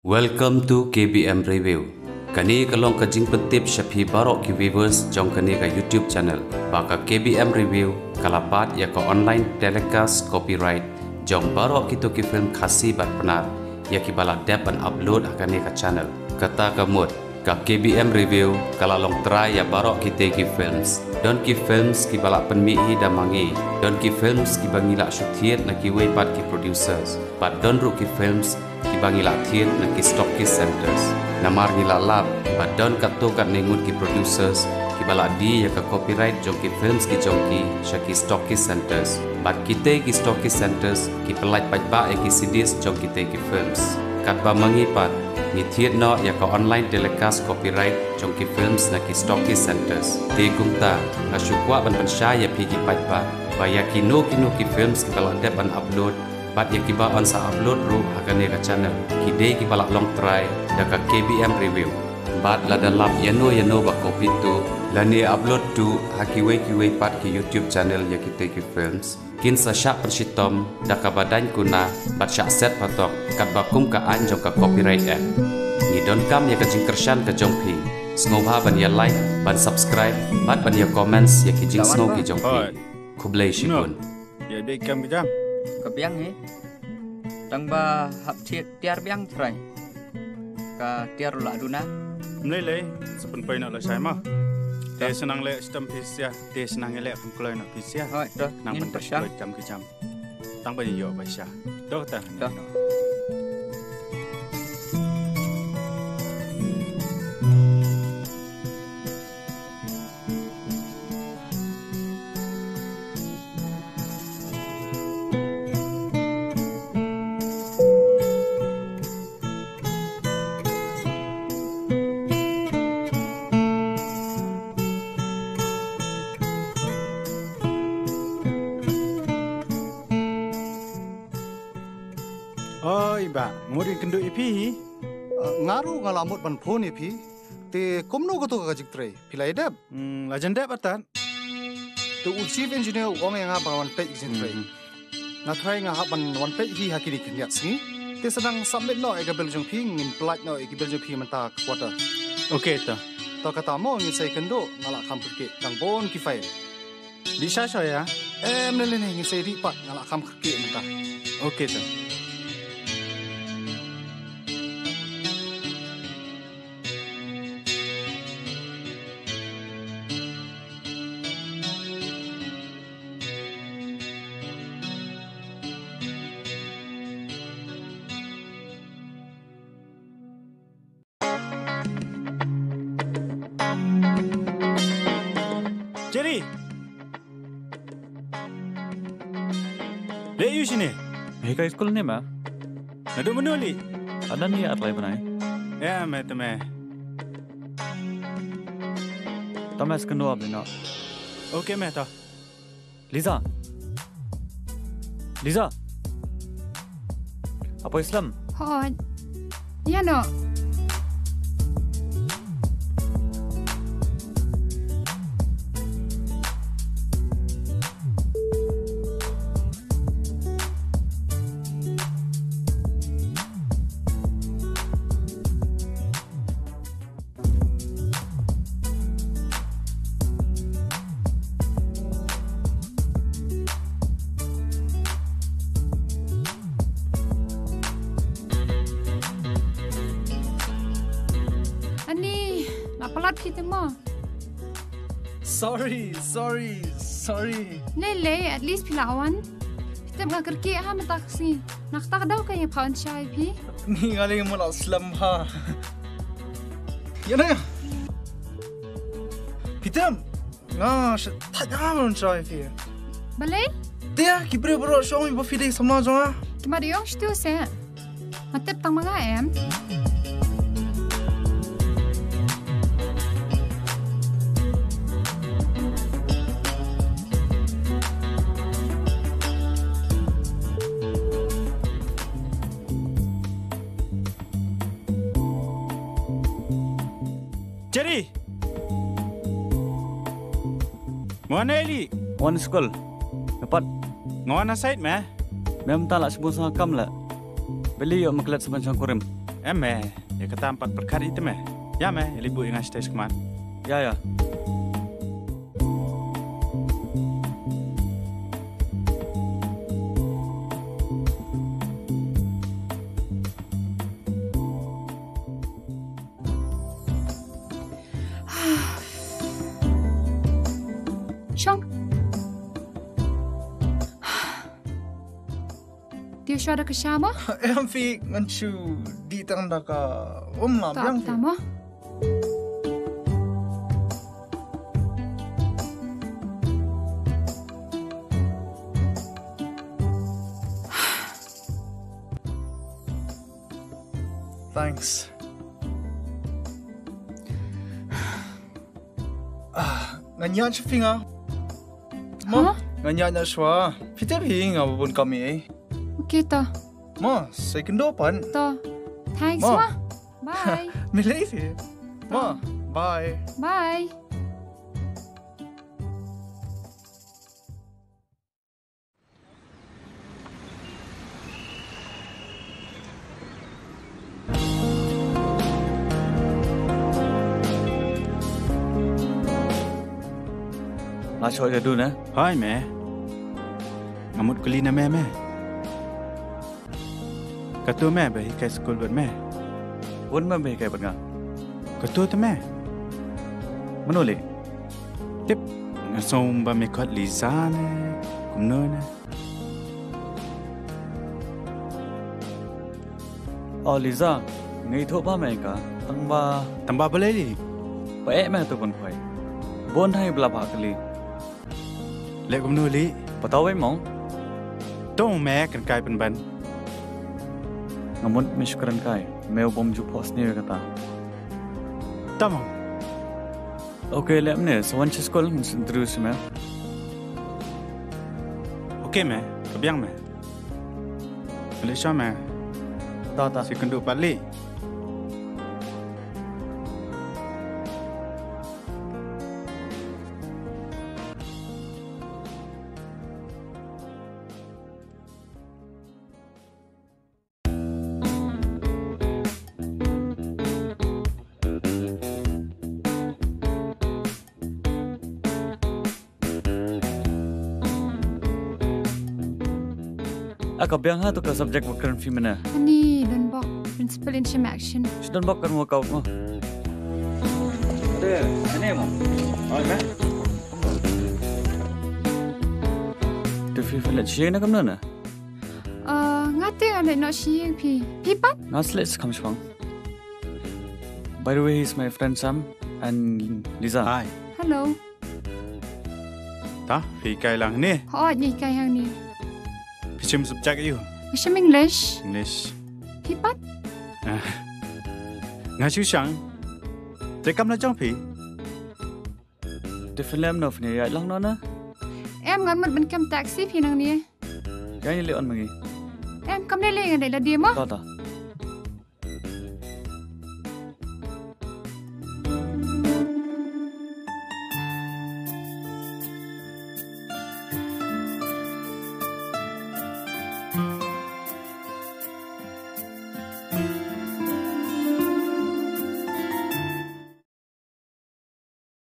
Welcome to KBM Review. Kani kalong kajing pentip syapi barok ki viewers jong kani ka YouTube channel. Baka KBM Review kalapat ya ka online telecast copyright jong barok kita ki film khasi bat penar ya ki bala dep and upload kani ka channel. Kata kamut ka KBM Review kalalong try ya barok kita ki films. Don ki films ki bala penmihi da mangi. Don ki films ki bangila syutiet na ki way pat ki producers. Pat don ru ki films ki bangila thiet na ki stockist centers namar ngila lab badon kato kat nengut ki producers ki bala di ya ka copyright jong ki films ki jongki syaki stockist centers bad kite ki stockist centers ki pelaj pajba ki CDs jong kite ki films kat ba mangi pat ni thiet no ya ka online telecast copyright jong ki films na ki stockist centers te gumta na syukwa ban pensya ya pi ki pajba ba ya kino ki films ki bala dep an upload Bat ya kiba on sa upload ru hakane ka channel kide ki balak long try da ka KBM Review bat la dalam yano ba copy tu la ni upload tu hakiwe kiwe pat ki YouTube channel ya kite ki films kin sa syak pershitom da ka badan kuna bat syak set patok kat bakum ka anjong ka copyright act ni don kam ya ka jingkershan ka jongpi snobha ban ya like ban subscribe bat ban ya comments ya ki jing snow ki jongpi kublai shikun ya de kam jam Kebiang ni, tang ba hap tiar biang try, ka tiar ulah duna. Mlele sepen pai nak la sai mah. Te senang le sistem pisia, te senang le kum kloi nak pisia. Hoi, dah nang ngin pentas persyang. jam ke jam. Tang ba yo ba sya. Dah tah. Dah. Oi ba, ngori kendo ipi. Ngaru ngalamut ban phone ipi te komno ko to ka jiktre pilai dab Lajan dep atan. to chief engineer ong nga ba wan page jiktre na thai nga ha ban wan page hi hakiri khinyat singi te sedang submit no e ka beljong phi ngin plat no e ki beljong phi manta quarter Okey ta. to kata mo ngi sai kendo ngala kham ke tang bon ki file Bisa saya. ne le ngi sai ri pat ngala kham ke manta Okey ta. Jerry. Le you sini. Heka school ni ma, Nadu menuli. ada ni atlay banai. Ya, me teme. Thomas kendo abli no. Okey me ta. Liza. Apa Islam? Hoi. Ya no. Ani, napalat kita mo. sorry Lele, at least pilawan. Kita mga kerki ha mataksi. Naktak daw kayo pound shy pi. ni ngaling mo la slam ha yana pitam nga ta ngamon chai fi Balay? dia ki bre bro show mi ba fi de samna jonga Kimariyong shtu se. Matip tang mga em. Jerry. Mana Eli? One school. Dapat Ngawan na side me? Mem tak lah sebut sama kam lah. Beli yuk maklat sebanyak kurim. Eme, ya kata 4 perkara itu meh. Ya meh, libu yang ngasih tes keman. Ya ya. Chong. Dia suara ke siapa? Em fi ngancu di tanda ka lah Tak biang. pertama. Thanks. Nganya finga. Hah? Nganya shwa. Peter hinga bubun kami. Okey ta. Ma, second open. Ta. Thanks Ma. ma. Bye. Milady. Ma, bye. Bye. Lah shoy dia dulu na. Hai meh. Ngamut kuli na meh. Ketua meh bayi kai sekolah buat meh. Pun membe kai banga. Ketua tu meh. Menoleh. Tip ngasong ba mekot Liza ne. Kumno ne. Oh Liza, ngai tho ba mai ka. Tangba Tambah boleh li. pa me tu pun khoi. Bon hai bla ba kali. Lek kumno li. Patau ai mong. Tong meh kan kai pen ban. Ngamut mishkran kai. Meu bom ju pos ni kata. Tamam. Okay, let me know. So once you school, introduce me. Okey meh. Kebiang meh. Malaysia meh. Ta. Si kenduk balik. Aka biang ha tu ka subject bukan fi mana. Ani dan bok principal in shim action. Sudah bak kan work out mo. Deh, ini mo. Oh, me. Tu fi filet shi na kam na. Ngate ada nak siang pi. Pipat? Now let's come shwang. By the way, he's my friend Sam and Liza. Hai. Hello. Ta, fi kai lang ni. Ho ni kai hang ni. Pichim subjek you. Shim English. English. Pipat? Ngachu sang. Tekam na jong pi. Tu film no ni ya lang no na. Em ngan mat ban kam taxi pi nang ni. Kaya ni leon magi. Em kam le le ngai la dia mo. Ta.